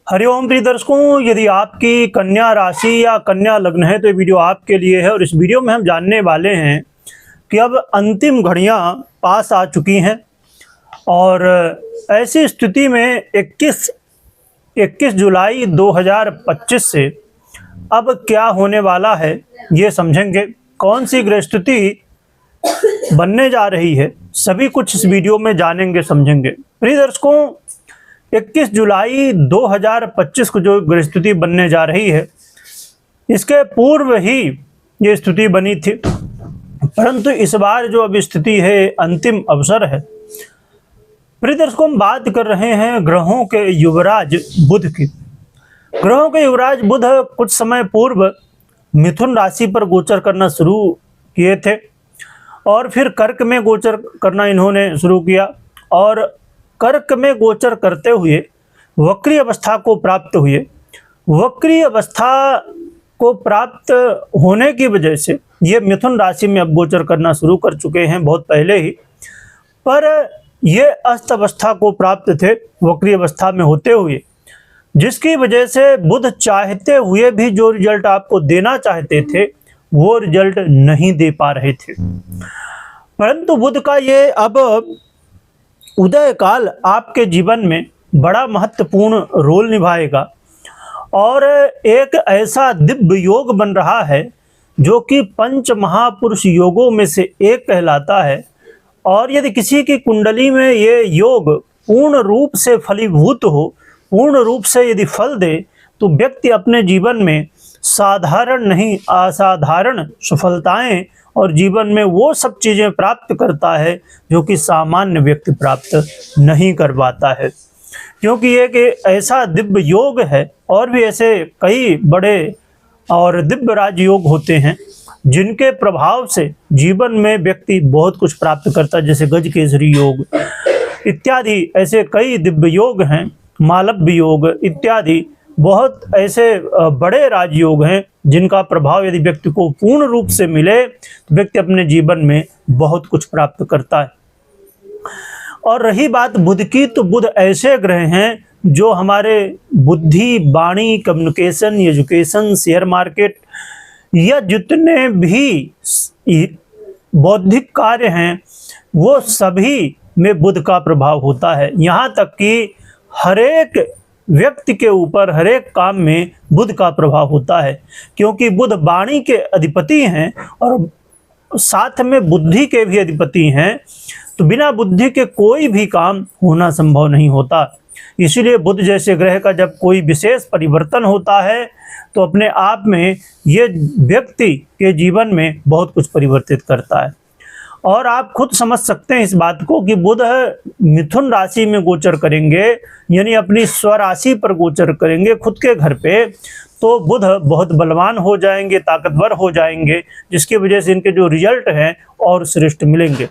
हरिओम प्रिय दर्शकों, यदि आपकी कन्या राशि या कन्या लग्न है तो ये वीडियो आपके लिए है। और इस वीडियो में हम जानने वाले हैं कि अब अंतिम घड़ियां पास आ चुकी हैं और ऐसी स्थिति में 21 जुलाई 2025 से अब क्या होने वाला है ये समझेंगे। कौन सी ग्रह स्थिति बनने जा रही है, सभी कुछ इस वीडियो में जानेंगे समझेंगे। प्रिय दर्शकों, 21 जुलाई 2025 को जो ग्रह स्थिति बनने जा रही है, इसके पूर्व ही ये स्थिति बनी थी, परंतु इस बार जो अब स्थिति है अंतिम अवसर है। प्रिय दर्शकों, हम बात कर रहे हैं ग्रहों के युवराज बुध की। ग्रहों के युवराज बुध कुछ समय पूर्व मिथुन राशि पर गोचर करना शुरू किए थे और फिर कर्क में गोचर करना इन्होंने शुरू किया और कर्क में गोचर करते हुए वक्री अवस्था को प्राप्त हुए। वक्री अवस्था को प्राप्त होने की वजह से ये मिथुन राशि में अब गोचर करना शुरू कर चुके हैं बहुत पहले ही, पर ये अस्त अवस्था को प्राप्त थे वक्री अवस्था में होते हुए, जिसकी वजह से बुध चाहते हुए भी जो रिजल्ट आपको देना चाहते थे वो रिजल्ट नहीं दे पा रहे थे। परंतु बुध का ये अब उदय काल आपके जीवन में बड़ा महत्वपूर्ण रोल निभाएगा और एक ऐसा दिव्य योग बन रहा है जो कि पंच महापुरुष योगों में से एक कहलाता है। और यदि किसी की कुंडली में ये योग पूर्ण रूप से फलीभूत हो, पूर्ण रूप से यदि फल दे, तो व्यक्ति अपने जीवन में साधारण नहीं असाधारण सफलताएं और जीवन में वो सब चीज़ें प्राप्त करता है जो कि सामान्य व्यक्ति प्राप्त नहीं कर पाता है, क्योंकि एक ऐसा दिव्य योग है। और भी ऐसे कई बड़े और दिव्य राजयोग होते हैं जिनके प्रभाव से जीवन में व्यक्ति बहुत कुछ प्राप्त करता है, जैसे गजकेसरी योग इत्यादि ऐसे कई दिव्य योग हैं, मालव्य योग इत्यादि बहुत ऐसे बड़े राजयोग हैं जिनका प्रभाव यदि व्यक्ति को पूर्ण रूप से मिले तो व्यक्ति अपने जीवन में बहुत कुछ प्राप्त करता है। और रही बात बुध की, तो बुध ऐसे ग्रह हैं जो हमारे बुद्धि, वाणी, कम्युनिकेशन, एजुकेशन, शेयर मार्केट या जितने भी बौद्धिक कार्य हैं वो सभी में बुध का प्रभाव होता है। यहाँ तक कि हर एक व्यक्ति के ऊपर हर एक काम में बुध का प्रभाव होता है, क्योंकि बुध वाणी के अधिपति हैं और साथ में बुद्धि के भी अधिपति हैं। तो बिना बुद्धि के कोई भी काम होना संभव नहीं होता। इसीलिए बुध जैसे ग्रह का जब कोई विशेष परिवर्तन होता है तो अपने आप में ये व्यक्ति के जीवन में बहुत कुछ परिवर्तित करता है। और आप खुद समझ सकते हैं इस बात को कि बुध मिथुन राशि में गोचर करेंगे, यानी अपनी स्वराशि पर गोचर करेंगे खुद के घर पे, तो बुध बहुत बलवान हो जाएंगे, ताकतवर हो जाएंगे, जिसकी वजह से इनके जो रिजल्ट हैं और श्रेष्ठ मिलेंगे।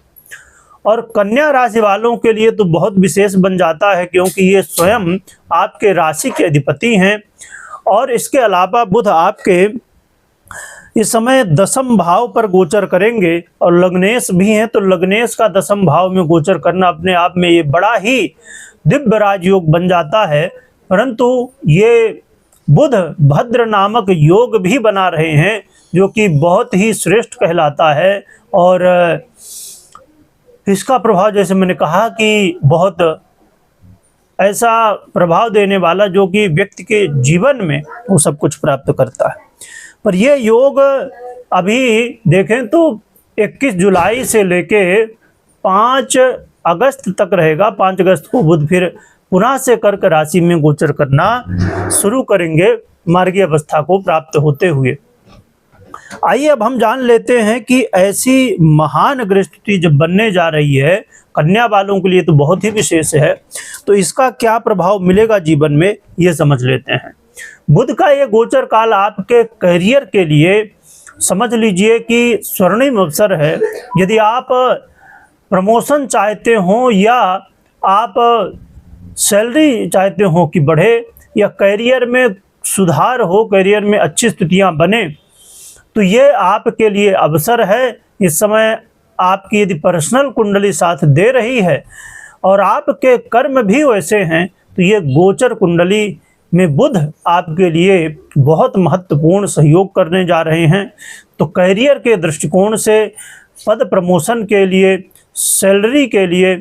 और कन्या राशि वालों के लिए तो बहुत विशेष बन जाता है, क्योंकि ये स्वयं आपके राशि के अधिपति हैं। और इसके अलावा बुध आपके इस समय दशम भाव पर गोचर करेंगे और लग्नेश भी हैं, तो लग्नेश का दशम भाव में गोचर करना अपने आप में ये बड़ा ही दिव्य राजयोग बन जाता है। परंतु ये बुध भद्र नामक योग भी बना रहे हैं जो कि बहुत ही श्रेष्ठ कहलाता है। और इसका प्रभाव जैसे मैंने कहा कि बहुत ऐसा प्रभाव देने वाला जो कि व्यक्ति के जीवन में वो सब कुछ प्राप्त करता है। पर ये योग अभी देखें तो 21 जुलाई से लेके 5 अगस्त तक रहेगा। 5 अगस्त को बुध फिर पुनः से कर्क राशि में गोचर करना शुरू करेंगे मार्गीय अवस्था को प्राप्त होते हुए। आइए अब हम जान लेते हैं कि ऐसी महान ग्रह स्थिति जब बनने जा रही है, कन्या वालों के लिए तो बहुत ही विशेष है, तो इसका क्या प्रभाव मिलेगा जीवन में ये समझ लेते हैं। बुध का ये गोचर काल आपके करियर के लिए समझ लीजिए कि स्वर्णिम अवसर है। यदि आप प्रमोशन चाहते हो या आप सैलरी चाहते हो कि बढ़े या करियर में सुधार हो, करियर में अच्छी स्थितियां बने, तो ये आपके लिए अवसर है। इस समय आपकी यदि पर्सनल कुंडली साथ दे रही है और आपके कर्म भी वैसे हैं तो ये गोचर कुंडली में बुध आपके लिए बहुत महत्वपूर्ण सहयोग करने जा रहे हैं। तो करियर के दृष्टिकोण से, पद प्रमोशन के लिए, सैलरी के लिए,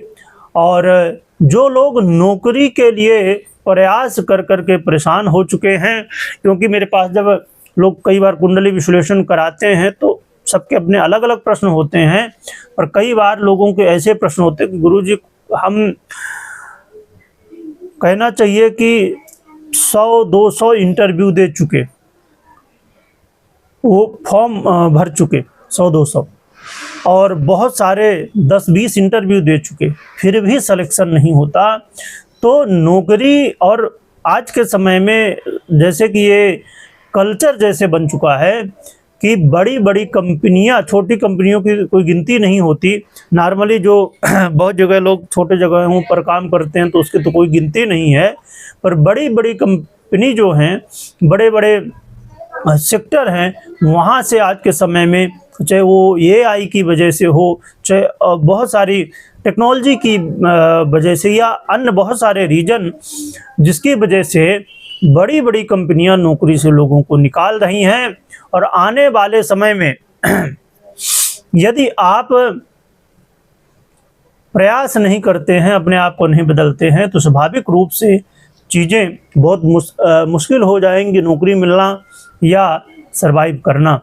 और जो लोग नौकरी के लिए प्रयास कर कर के परेशान हो चुके हैं, क्योंकि मेरे पास जब लोग कई बार कुंडली विश्लेषण कराते हैं तो सबके अपने अलग अलग प्रश्न होते हैं, पर कई बार लोगों के ऐसे प्रश्न होते हैं कि गुरुजी हम कहना चाहिए कि 100-200 इंटरव्यू दे चुके, वो फॉर्म भर चुके 100-200, और बहुत सारे 10-20 इंटरव्यू दे चुके, फिर भी सिलेक्शन नहीं होता। तो नौकरी, और आज के समय में जैसे कि ये कल्चर जैसे बन चुका है कि बड़ी बड़ी कंपनियां, छोटी कंपनियों की कोई गिनती नहीं होती। नॉर्मली जो बहुत जगह लोग छोटे जगहों पर काम करते हैं तो उसकी तो कोई गिनती नहीं है, पर बड़ी बड़ी कंपनी जो हैं, बड़े बड़े सेक्टर हैं, वहाँ से आज के समय में, चाहे वो एआई की वजह से हो, चाहे बहुत सारी टेक्नोलॉजी की वजह से, या अन्य बहुत सारे रीजन जिसकी वजह से बड़ी बड़ी कंपनियां नौकरी से लोगों को निकाल रही हैं। और आने वाले समय में यदि आप प्रयास नहीं करते हैं, अपने आप को नहीं बदलते हैं, तो स्वाभाविक रूप से चीज़ें बहुत मुश्किल हो जाएंगी, नौकरी मिलना या सरवाइव करना।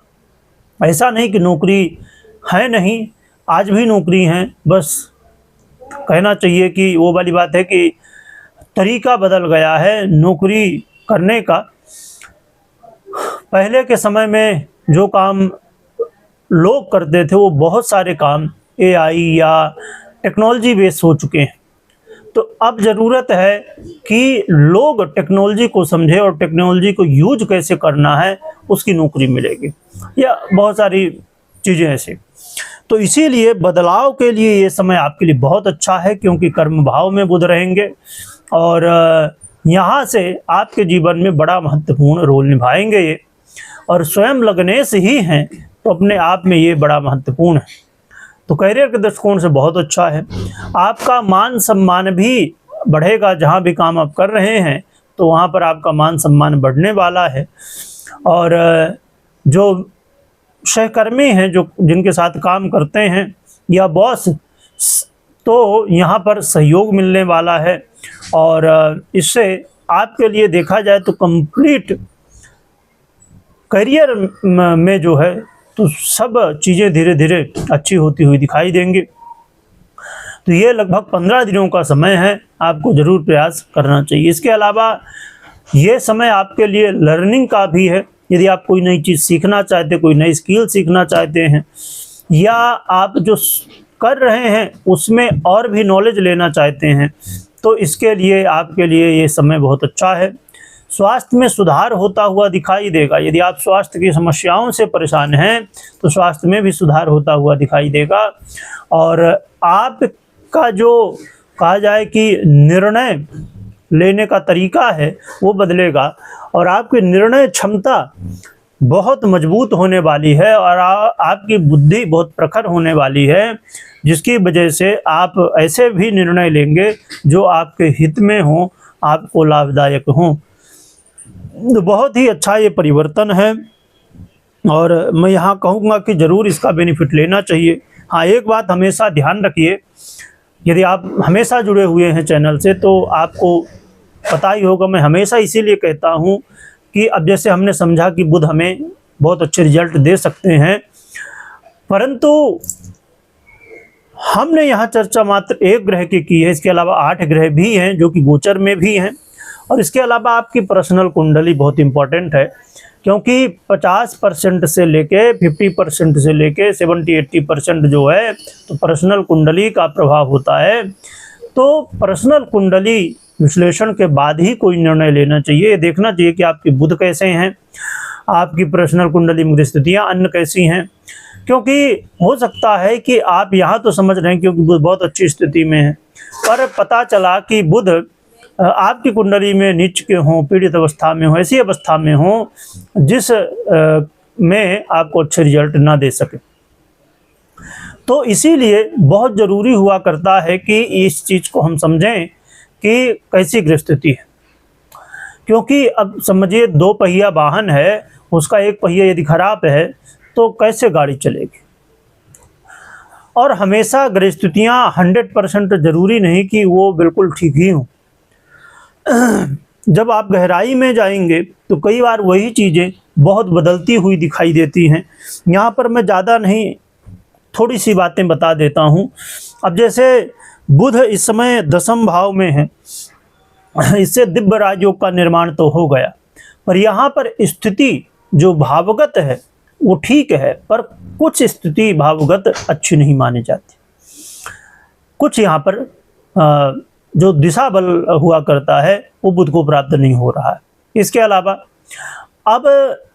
ऐसा नहीं कि नौकरी है नहीं, आज भी नौकरी है, बस कहना चाहिए कि वो वाली बात है कि तरीका बदल गया है नौकरी करने का। पहले के समय में जो काम लोग करते थे वो बहुत सारे काम एआई या टेक्नोलॉजी बेस हो चुके हैं। तो अब ज़रूरत है कि लोग टेक्नोलॉजी को समझे और टेक्नोलॉजी को यूज कैसे करना है, उसकी नौकरी मिलेगी, या बहुत सारी चीज़ें ऐसे। तो इसीलिए बदलाव के लिए ये समय आपके लिए बहुत अच्छा है, क्योंकि कर्म भाव में बुध रहेंगे और यहाँ से आपके जीवन में बड़ा महत्वपूर्ण रोल निभाएंगे ये, और स्वयं लग्नेश ही हैं तो अपने आप में ये बड़ा महत्वपूर्ण है। तो करियर के दृष्टिकोण से बहुत अच्छा है। आपका मान सम्मान भी बढ़ेगा, जहाँ भी काम आप कर रहे हैं तो वहाँ पर आपका मान सम्मान बढ़ने वाला है। और जो सहकर्मी हैं, जो जिनके साथ काम करते हैं, या बॉस, तो यहाँ पर सहयोग मिलने वाला है। और इससे आपके लिए देखा जाए तो कंप्लीट करियर में जो है तो सब चीज़ें धीरे धीरे अच्छी होती हुई दिखाई देंगी। तो ये लगभग 15 दिनों का समय है, आपको ज़रूर प्रयास करना चाहिए। इसके अलावा ये समय आपके लिए लर्निंग का भी है। यदि आप कोई नई चीज़ सीखना चाहते, कोई नई स्किल सीखना चाहते हैं, या आप जो कर रहे हैं उसमें और भी नॉलेज लेना चाहते हैं, तो इसके लिए आपके लिए ये समय बहुत अच्छा है। स्वास्थ्य में सुधार होता हुआ दिखाई देगा। यदि आप स्वास्थ्य की समस्याओं से परेशान हैं तो स्वास्थ्य में भी सुधार होता हुआ दिखाई देगा। और आपका जो कहा जाए कि निर्णय लेने का तरीका है वो बदलेगा, और आपकी निर्णय क्षमता बहुत मजबूत होने वाली है, और आपकी बुद्धि बहुत प्रखर होने वाली है, जिसकी वजह से आप ऐसे भी निर्णय लेंगे जो आपके हित में हों, आपको लाभदायक हों। तो बहुत ही अच्छा ये परिवर्तन है, और मैं यहाँ कहूँगा कि ज़रूर इसका बेनिफिट लेना चाहिए। हाँ, एक बात हमेशा ध्यान रखिए, यदि आप हमेशा जुड़े हुए हैं चैनल से तो आपको पता ही होगा, मैं हमेशा इसीलिए कहता हूँ कि अब जैसे हमने समझा कि बुध हमें बहुत अच्छे रिजल्ट दे सकते हैं, परंतु हमने यहाँ चर्चा मात्र एक ग्रह की है। इसके अलावा 8 ग्रह भी हैं जो कि गोचर में भी हैं, और इसके अलावा आपकी पर्सनल कुंडली बहुत इम्पॉर्टेंट है, क्योंकि 50% से लेके 50% से लेके 70-80% जो है तो पर्सनल कुंडली का प्रभाव होता है। तो पर्सनल कुंडली विश्लेषण के बाद ही कोई निर्णय लेना चाहिए। देखना चाहिए कि आपके बुध कैसे हैं, आपकी पर्सनल कुंडली में स्थितियाँ अन्य कैसी हैं, क्योंकि हो सकता है कि आप यहाँ तो समझ रहे हैं क्योंकि बुध बहुत अच्छी स्थिति में है, पर पता चला कि बुध आपकी कुंडली में नीच के हों, पीड़ित अवस्था में हो, ऐसी अवस्था में हो जिस में आपको अच्छे रिजल्ट ना दे सके। तो इसीलिए बहुत ज़रूरी हुआ करता है कि इस चीज़ को हम समझें कि कैसी ग्रह स्थिति है। क्योंकि अब समझिए 2 पहिया वाहन है, उसका एक पहिया यदि खराब है तो कैसे गाड़ी चलेगी। और हमेशा ग्रहस्थितियाँ 100% ज़रूरी नहीं कि वो बिल्कुल ठीक ही हों। जब आप गहराई में जाएंगे तो कई बार वही चीज़ें बहुत बदलती हुई दिखाई देती हैं। यहाँ पर मैं ज़्यादा नहीं, थोड़ी सी बातें बता देता हूँ। अब जैसे बुध इस समय 10वें भाव में है, इससे दिव्य राजयोग का निर्माण तो हो गया, पर यहाँ पर स्थिति जो भावगत है वो ठीक है, पर कुछ स्थिति भावगत अच्छी नहीं मानी जाती। कुछ यहाँ पर जो दिशा बल हुआ करता है वो बुध को प्राप्त नहीं हो रहा है। इसके अलावा अब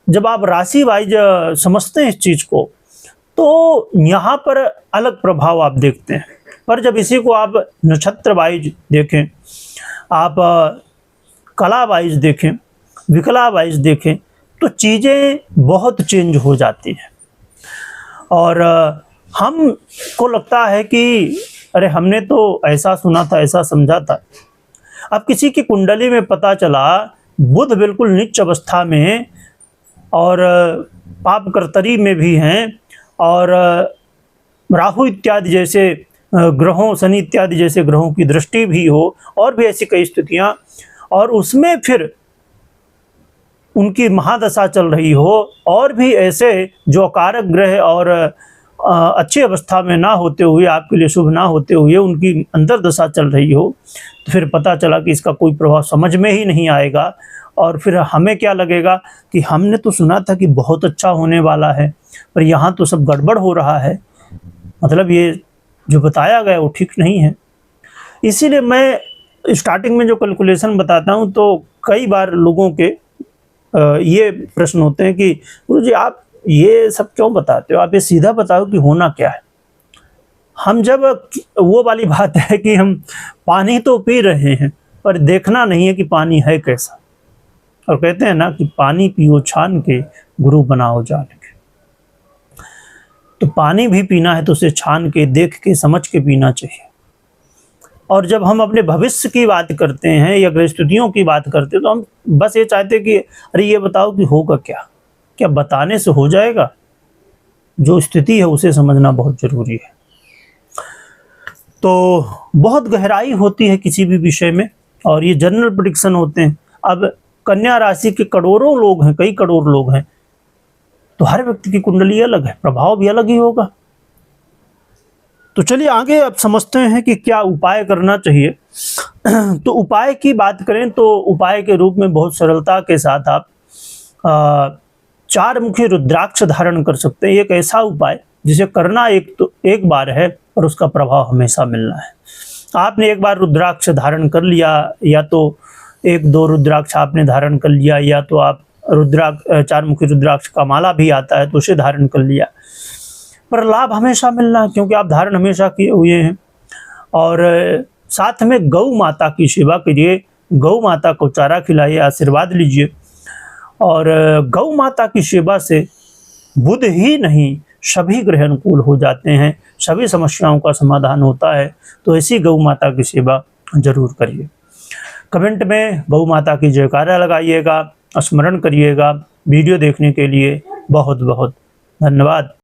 जब आप राशि वाइज समझते हैं इस चीज़ को, तो यहाँ पर अलग प्रभाव आप देखते हैं, पर जब इसी को आप नक्षत्र वाइज देखें, आप कला वाइज देखें, विकला वाइज देखें, तो चीज़ें बहुत चेंज हो जाती हैं। और हमको लगता है कि अरे हमने तो ऐसा सुना था, ऐसा समझा था। अब किसी की कुंडली में पता चला बुध बिल्कुल नीच अवस्था में और पाप कर्तरी में भी हैं, और राहु इत्यादि जैसे ग्रहों, शनि इत्यादि जैसे ग्रहों की दृष्टि भी हो, और भी ऐसी कई स्थितियाँ, और उसमें फिर उनकी महादशा चल रही हो, और भी ऐसे जो कारक ग्रह और अच्छी अवस्था में ना होते हुए, आपके लिए शुभ ना होते हुए उनकी अंतर दशा चल रही हो, तो फिर पता चला कि इसका कोई प्रभाव समझ में ही नहीं आएगा। और फिर हमें क्या लगेगा कि हमने तो सुना था कि बहुत अच्छा होने वाला है, पर यहाँ तो सब गड़बड़ हो रहा है, मतलब ये जो बताया गया वो ठीक नहीं है। इसीलिए मैं स्टार्टिंग में जो कैलकुलेशन बताता हूँ, तो कई बार लोगों के ये प्रश्न होते हैं कि गुरुजी आप ये सब क्यों बताते हो, आप ये सीधा बताओ कि होना क्या है। हम जब, वो वाली बात है कि हम पानी तो पी रहे हैं पर देखना नहीं है कि पानी है कैसा। और कहते हैं ना कि पानी पियो छान के, गुरु बनाओ जान के। तो पानी भी पीना है तो उसे छान के, देख के, समझ के पीना चाहिए। और जब हम अपने भविष्य की बात करते हैं या गृहस्थितियों की बात करते हैं, तो हम बस ये चाहते हैं कि अरे ये बताओ कि होगा क्या, क्या बताने से हो जाएगा। जो स्थिति है उसे समझना बहुत जरूरी है। तो बहुत गहराई होती है किसी भी विषय में, और ये जनरल प्रेडिक्शन होते हैं। अब कन्या राशि के करोड़ों लोग हैं, कई करोड़ लोग हैं, तो हर व्यक्ति की कुंडली अलग है, प्रभाव भी अलग ही होगा। तो चलिए आगे अब समझते हैं कि क्या उपाय करना चाहिए। तो उपाय की बात करें तो उपाय के रूप में बहुत सरलता के साथ आप 4 मुखी रुद्राक्ष धारण कर सकते हैं। एक ऐसा उपाय जिसे करना एक बार है और उसका प्रभाव हमेशा मिलना है। आपने एक बार रुद्राक्ष धारण कर लिया, या तो 1-2 रुद्राक्ष आपने धारण कर लिया, या तो आप 4 मुखी रुद्राक्ष का माला भी आता है तो उसे धारण कर लिया, पर लाभ हमेशा मिलना है क्योंकि आप धारण हमेशा किए हुए हैं। और साथ में गौ माता की सेवा करिए, गौ माता को चारा खिलाइए, आशीर्वाद लीजिए। और गौ माता की सेवा से बुध ही नहीं सभी ग्रह अनुकूल हो जाते हैं, सभी समस्याओं का समाधान होता है। तो ऐसी गौ माता की सेवा जरूर करिए। कमेंट में गौ माता की जयकारा लगाइएगा, स्मरण करिएगा। वीडियो देखने के लिए बहुत बहुत धन्यवाद।